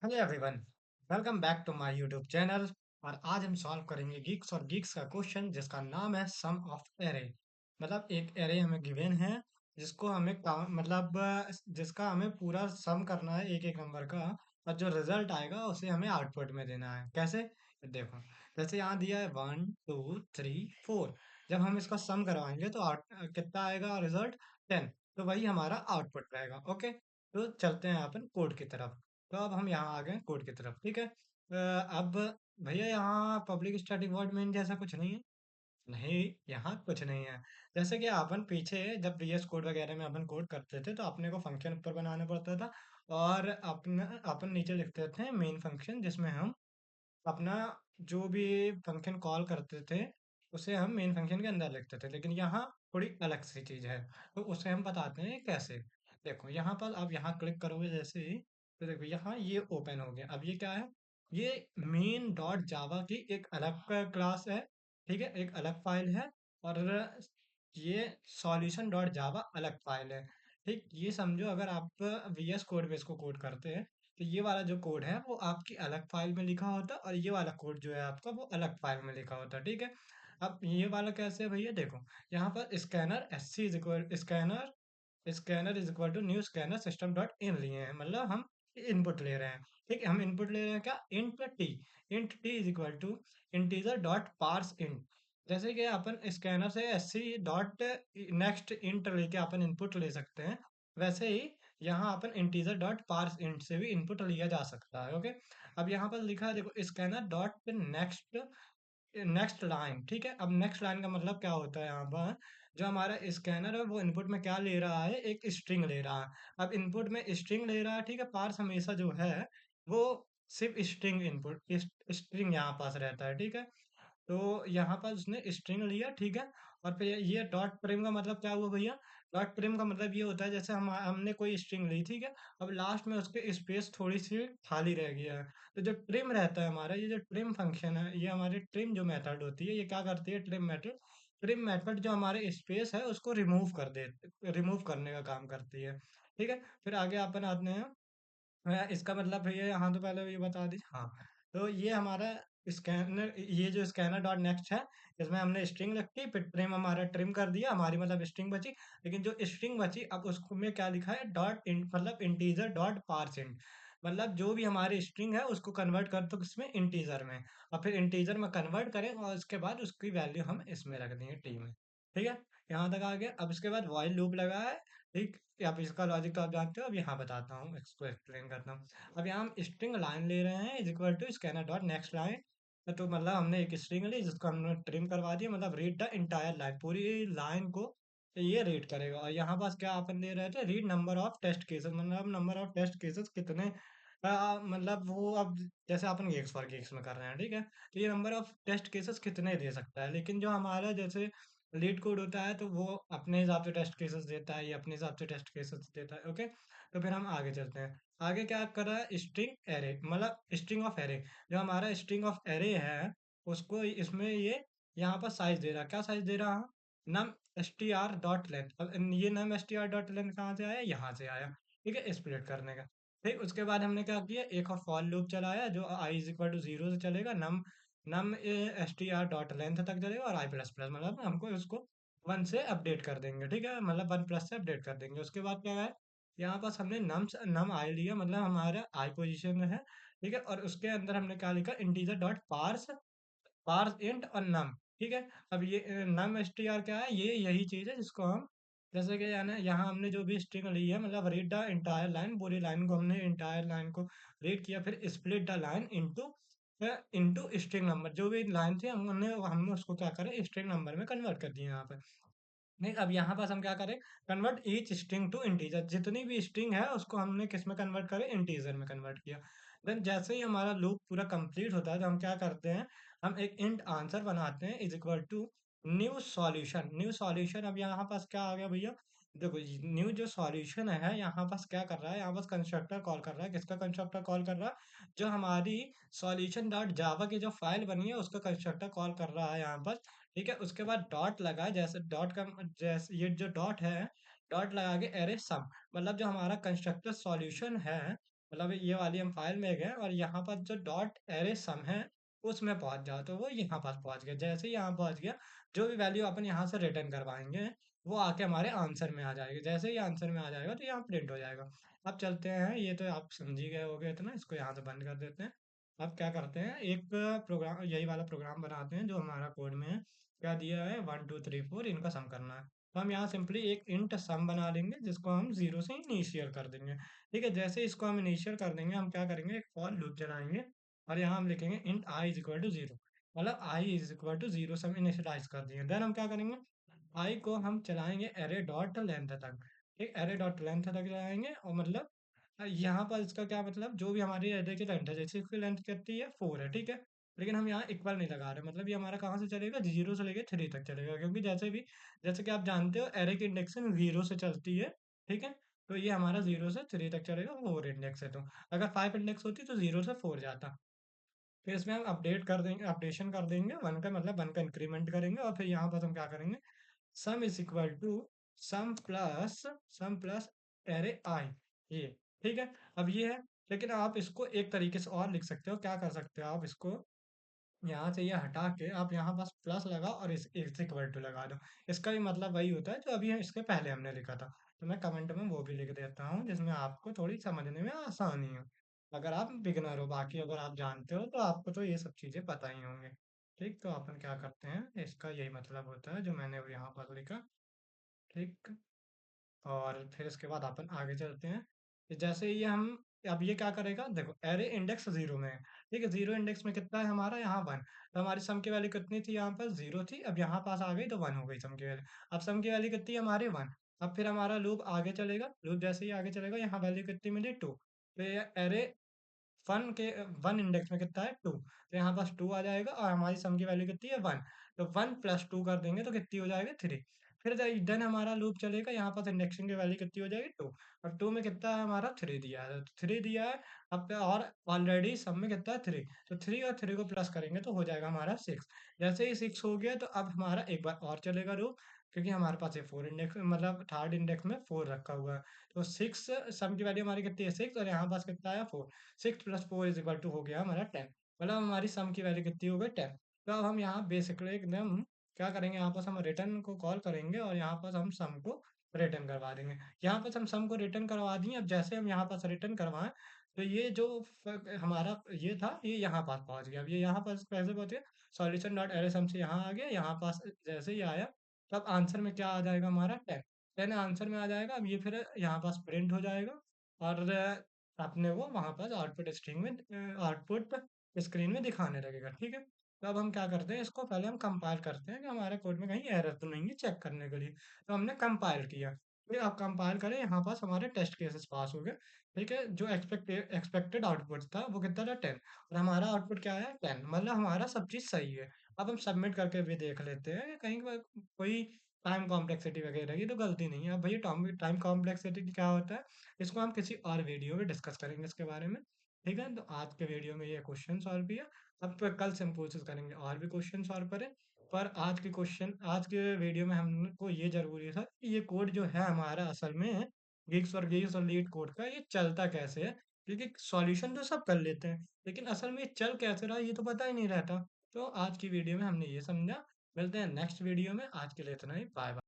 Hello everyone, welcome back to my YouTube channel. और आज हम सॉल्व करेंगे गीक्स और गीक्स का क्वेश्चन जिसका नाम है सम ऑफ एरे। मतलब एक एरे हमें गिवन है जिसको हमें जिसका हमें पूरा सम करना है एक एक नंबर का। और जो रिजल्ट आएगा उसे हमें आउटपुट में देना है। कैसे? देखो, जैसे यहाँ दिया है 1 2 3 4। जब हम इसका सम करवाएंगे तो कितना आएगा रिजल्ट? 10। तो वही हमारा आउटपुट रहेगा। ओके, तो चलते हैं अपन कोड की तरफ। तो अब हम यहाँ आ गए कोड की तरफ। ठीक है। अब भैया यहाँ पब्लिक स्टैटिक वॉइड मेन जैसा कुछ नहीं है। नहीं, यहाँ कुछ नहीं है। जैसे कि अपन पीछे जब VS कोड वगैरह में अपन कोड करते थे तो अपने को फंक्शन ऊपर बनाना पड़ता था। और अपन अपन नीचे लिखते थे मेन फंक्शन, जिसमें हम अपना जो भी फंक्शन कॉल करते थे उसे हम मेन फंक्शन के अंदर लिखते थे। लेकिन यहाँ थोड़ी अलग सी चीज है, तो उसे हम बताते हैं कैसे। देखो, यहाँ पर आप यहाँ क्लिक करोगे जैसे ही, तो देखो यहाँ ये ओपन हो गया। अब ये क्या है? ये मेन डॉट जावा की एक अलग क्लास है। ठीक है, एक अलग फाइल है। और ये सॉल्यूशन डॉट जावा अलग फाइल है। ठीक, ये समझो अगर आप VS कोड में इसको कोड करते हैं तो ये वाला जो कोड है वो आपकी अलग फाइल में लिखा होता है, और ये वाला कोड जो है आपका वो अलग फाइल में लिखा होता है। ठीक है। अब ये वाला कैसे है भैया? देखो, यहाँ पर scanner S C is equal scanner scanner is equal to new scanner system dot in लिए हैं। मतलब हम इनपुट ले रहे हैं। ठीक है, हम इनपुट ले रहे हैं क्या? Int T is equal to integer dot parse int. जैसे कि अपन स्कैनर से S C dot next int लेके अपन इनपुट ले सकते हैं, वैसे ही यहाँ अपन इंटीजर डॉट पार्स इंट से भी इनपुट लिया जा सकता है। ओके। अब यहाँ पर लिखा है, देखो, scanner dot next next line. ठीक है, अब नेक्स्ट लाइन का मतलब क्या होता है? यहाँ पर जो हमारा स्कैनर है वो इनपुट में क्या ले रहा है? एक स्ट्रिंग ले रहा है। अब इनपुट में स्ट्रिंग ले रहा है। ठीक है, पार्स हमेशा जो है वो सिर्फ स्ट्रिंग इनपुट स्ट्रिंग यहाँ पास रहता है। ठीक है, तो यहाँ पर उसने स्ट्रिंग लिया। ठीक है, और फिर ये डॉट प्रिम का मतलब क्या हुआ भैया? डॉट प्रिम का मतलब ये होता है जैसे हमने कोई स्ट्रिंग ली। ठीक है, अब लास्ट में उसके स्पेस थोड़ी सी खाली रह गया है। तो जो ट्रिम रहता है हमारा, ये जो ट्रिम फंक्शन है, ये हमारी ट्रिम जो मेथड होती है, ये क्या करती है? ट्रिम मेथड जो हमारे स्पेस है उसको रिमूव करने का काम करती है। ठीक है, फिर आगे अपन आते हैं। इसका मतलब भैया यहाँ तो पहले ये बता दीजिए। हाँ, तो ये हमारा स्कैनर, ये जो स्कैनर डॉट नेक्स्ट है, इसमें हमने स्ट्रिंग रखी, फिर ट्रिम हमारा ट्रिम कर दिया, हमारी मतलब स्ट्रिंग बची। लेकिन जो स्ट्रिंग बची, अब उसको में क्या लिखा है? मतलब इंटीजर डॉट पार्स इंट। मतलब जो भी हमारी स्ट्रिंग है उसको कन्वर्ट कर दो किसमें? इंटीजर में। और फिर इंटीजर में कन्वर्ट करें और उसके बाद उसकी वैल्यू हम इसमें रख देंगे, टी में। ठीक है, यहाँ तक आ गया। अब इसके बाद व्हाइल लूप लगा है। ठीक, अब इसका लॉजिक तो आप जानते हो, अब यहाँ बताता हूँ, इसको एक्सप्लेन करता हूँ। अब यहाँ हम स्ट्रिंग लाइन ले रहे हैं is equal to scanner dot next line. तो मतलब हमने एक स्ट्रिंग ली जिसको हमने ट्रिम करवा दिया, मतलब रीड द इंटायर लाइन, पूरी लाइन को ये रीड करेगा। और यहाँ पास क्या अपन दे रहे थे? Read number of test cases, मतलब नंबर ऑफ टेस्ट केसेस कितने। मतलब वो अब जैसे अपन गेक्स फॉर गेक्स में कर रहे हैं। ठीक है, तो ये नंबर ऑफ टेस्ट केसेस कितने दे सकता है। लेकिन जो हमारा जैसे लीड कोड होता है तो वो अपने हिसाब से टेस्ट केसेस देता है, ये अपने हिसाब से टेस्ट केसेस देता है। ओके, तो फिर हम आगे चलते हैं। आगे क्या कर रहा है? स्ट्रिंग एरे, मतलब स्ट्रिंग ऑफ एरे। जो हमारा स्ट्रिंग ऑफ एरे है उसको इसमें ये यहाँ पर साइज दे रहा है। क्या साइज दे रहा है? नम str.length। अब ये नम str.length कहाँ से आया? यहाँ से आया। ठीक है, स्प्लिट करने का। ठीक, उसके बाद हमने क्या किया? एक और फॉर लूप चलाया जो i इज इक्वल टू 0 से चलेगा। नम नम str.length तक चलेगा, और i प्लस प्लस मतलब हमको उसको 1 से अपडेट कर देंगे। ठीक है, मतलब 1 प्लस से अपडेट कर देंगे। उसके बाद क्या है? यहाँ पास हमने नम आई लिया, मतलब हमारा आई पोजीशन में है। ठीक है, और उसके अंदर हमने क्या लिखा? Integer dot parse parse int और नम। ठीक है, अब ये नम str क्या है? ये यही चीज है जिसको हम, जैसे कि यानी यहाँ हमने जो भी स्ट्रिंग ली है, मतलब रीड द इंटायर लाइन, पूरी लाइन को हमने इंटायर लाइन को रीड किया, फिर split the line into into string number. जो भी लाइन थी हमने हमने उसको क्या करें? स्ट्रिंग नंबर में कन्वर्ट कर दिया यहाँ पे। नहीं, अब यहाँ पास हम क्या करें? Convert each string to integer. जितनी भी स्ट्रिंग है उसको हमने किस में कन्वर्ट करें? इंटीजर में कन्वर्ट किया। देन जैसे ही हमारा लूप पूरा कंप्लीट होता है तो हम क्या करते हैं? हम एक इंट आंसर बनाते हैं is equal to new solution. अब यहाँ पास क्या आ गया भैया? देखो, न्यू जो सॉल्यूशन है यहाँ पास क्या कर रहा है? यहाँ पास कंस्ट्रक्टर कॉल कर रहा है। किसका कंस्ट्रक्टर कॉल कर रहा है? जो हमारी सॉल्यूशन डॉट जावा की जो फाइल बनी है उसका कंस्ट्रक्टर कॉल कर रहा है यहाँ पर। ठीक है, उसके बाद डॉट लगा है, जैसे डॉट का जैसे ये जो डॉट है, डॉट लगा के एरे सम, मतलब जो हमारा कंस्ट्रक्टर सॉल्यूशन है मतलब ये वाली हम फाइल में गए और यहाँ पर जो डॉट एरे सम है उसमें पहुंच जाओ, तो वो यहाँ पास पहुंच गया। जैसे ही यहाँ पहुंच गया, जो भी वैल्यू अपन यहाँ से रिटर्न करवाएंगे वो आके हमारे आंसर में आ जाएगी। जैसे ही आंसर में आ जाएगा तो यहाँ प्रिंट हो जाएगा। अब चलते हैं, ये तो आप समझ ही गए होगे इतना, इसको यहाँ से बंद कर देते हैं। अब क्या करते हैं, एक प्रोग्राम, यही वाला प्रोग्राम बनाते हैं जो हमारा कोड में है। क्या दिया है, 1 2 3 4 इनका सम करना है। तो हम यहाँ सिंपली एक इंट सम बना लेंगे जिसको हम जीरो से इनिशियल कर देंगे। ठीक है, जैसे इसको हम इनिशियल कर देंगे, हम क्या करेंगे, एक फॉर लूप चलाएंगे और यहाँ हम लिखेंगे int I is equal to zero. मतलब I is equal to zero से हम इनिशियलाइज कर दिए। देन हम क्या करेंगे, आई को हम चलाएंगे एरे डॉट लेंथ तक। ठीक, एरे डॉट लेंथ तक चलाएंगे और मतलब यहाँ पर इसका क्या मतलब, जो भी हमारी एरे की लेंथ है, जैसे इसकी लेंथ कितनी है, 4 है, ठीक है। लेकिन हम यहाँ इक्वल नहीं लगा रहे, मतलब ये हमारा कहाँ से चलेगा, जीरो से लेके 3 तक चलेगा, क्योंकि जैसे भी, जैसे कि आप जानते हो एरे की इंडेक्सिंग जीरो से चलती है। ठीक है, तो ये हमारा जीरो से 3 तक चलेगा, 4 इंडेक्स है। तो अगर 5 इंडेक्स होती तो जीरो से 4 जाता। फिर इसमें हम अपडेट कर देंगे, अपडेशन कर देंगे, वन का मतलब वन का इंक्रीमेंट करेंगे और फिर यहाँ पर हम क्या करेंगे, sum is equal to sum plus sum plus array I, ये। ठीक है, अब ये है। लेकिन आप इसको एक तरीके से और लिख सकते हो, क्या कर सकते हो आप इसको, यहाँ से ये हटा के आप यहाँ बस प्लस लगा और इस इक्वल टू लगा दो। इसका भी मतलब वही होता है जो अभी इसके पहले हमने लिखा था। तो मैं कमेंट में वो भी लिख देता हूँ जिसमें आपको थोड़ी समझने में आसानी हो, अगर आप बिगनर हो। बाकी अगर आप जानते हो तो आपको तो ये सब चीज़ें पता ही होंगे। ठीक, तो अपन क्या करते हैं, इसका यही मतलब होता है जो मैंने अब यहाँ पर लिखा। ठीक, और फिर इसके बाद अपन आगे चलते हैं कि जैसे ये हम, अब ये क्या करेगा, देखो एरे इंडेक्स जीरो में है। ठीक है, जीरो इंडेक्स में कितना है हमारा, यहाँ वन। तो हमारी सम की वैल्यू कितनी थी, यहाँ पर जीरो थी, अब यहाँ पास आ गई तो वन हो गई सम की वैल्यू। अब सम की वैल्यू कितनी है हमारी, वन। अब फिर हमारा लूप आगे चलेगा, लूप जैसे ही आगे चलेगा, यहाँ वैल्यू कितनी मिली, टू। तो ये एरे वन के वन इंडेक्स में कितना है, टू, तो यहाँ पास टू आ जाएगा और हमारी सम की वैल्यू कितनी है, वन। तो वन प्लस टू कर देंगे तो कितनी हो जाएगी, थ्री। फिर देन हमारा लूप चलेगा, यहाँ पास इंडेक्सिंग की वैल्यू कितनी हो जाएगी, टू। और टू में कितना है हमारा, थ्री दिया है, तो थ्री दिया है। अब और ऑलरेडी सम में कितना है, थ्री। तो थ्री और थ्री को प्लस करेंगे तो हो जाएगा हमारा सिक्स। जैसे ही सिक्स हो गया तो अब हमारा एक बार और चलेगा लूप, क्योंकि हमारे पास ये फोर इंडेक्स, मतलब थर्ड इंडेक्स में फोर रखा हुआ है। तो सिक्स, सम की वैल्यू हमारी कितनी है, सिक्स, और यहाँ पास कितना है, four. Six plus four is equal to हो गया हमारा टेन। मतलब हमारी सम की वैल्यू कितनी हो गई, टेन। तो अब हम यहाँ बेसिकली एकदम क्या करेंगे, यहाँ पास हम रिटर्न को कॉल करेंगे और यहाँ पास हम सम को रिटर्न करवा देंगे। यहाँ पास हम सम को रिटर्न करवा दिए। अब जैसे हम यहाँ पास रिटर्न करवाएं तो ये जो हमारा ये था, ये यहाँ पास पहुंच गया। अब ये यहाँ पास कैसे पहुंच गया, सॉल्यूशन डॉट एरे सम से यहाँ आ गया, यहाँ पास जैसे ही आया तब आंसर में क्या आ जाएगा हमारा, टेन। टेन आंसर में आ जाएगा। अब ये फिर यहाँ पास प्रिंट हो जाएगा और अपने वो वहाँ पर आउटपुट स्क्रीन में, आउटपुट स्क्रीन में दिखाने लगेगा। ठीक है, तो अब हम क्या करते हैं, इसको पहले हम कंपाइल करते हैं कि हमारे कोड में कहीं एरर तो नहीं है, चेक करने के लिए। तो हमने कंपाइल किया, फिर अब कंपाइल करें, यहाँ पास हमारे टेस्ट केसेस पास हो गए। ठीक है, जो एक्सपेक्टेड आउटपुट था वो कितना था, टेन, और हमारा आउटपुट क्या है, टेन, मतलब हमारा सब चीज़ सही है। अब हम सबमिट करके भी देख लेते हैं कि कहीं कोई टाइम कॉम्प्लेक्सिटी वगैरह की तो गलती नहीं है। अब भैया टाइम कॉम्प्लेक्सिटी क्या होता है, इसको हम किसी और वीडियो में डिस्कस करेंगे इसके बारे में। ठीक है, तो आज के वीडियो में ये क्वेश्चन सॉल्व किया। अब तो कल से हम कोशिश करेंगे और भी क्वेश्चन सॉल्व करें। पर आज के वीडियो में हमको ये जरूरी था कि ये कोड जो है हमारा असल में गिग्स और लीड कोड का ये चलता कैसे है, क्योंकि सॉल्यूशन तो सब कर लेते हैं लेकिन असल में ये चल कैसे रहा ये तो पता ही नहीं रहता। तो आज की वीडियो में हमने ये समझा। मिलते हैं नेक्स्ट वीडियो में, आज के लिए इतना ही, बाय बाय।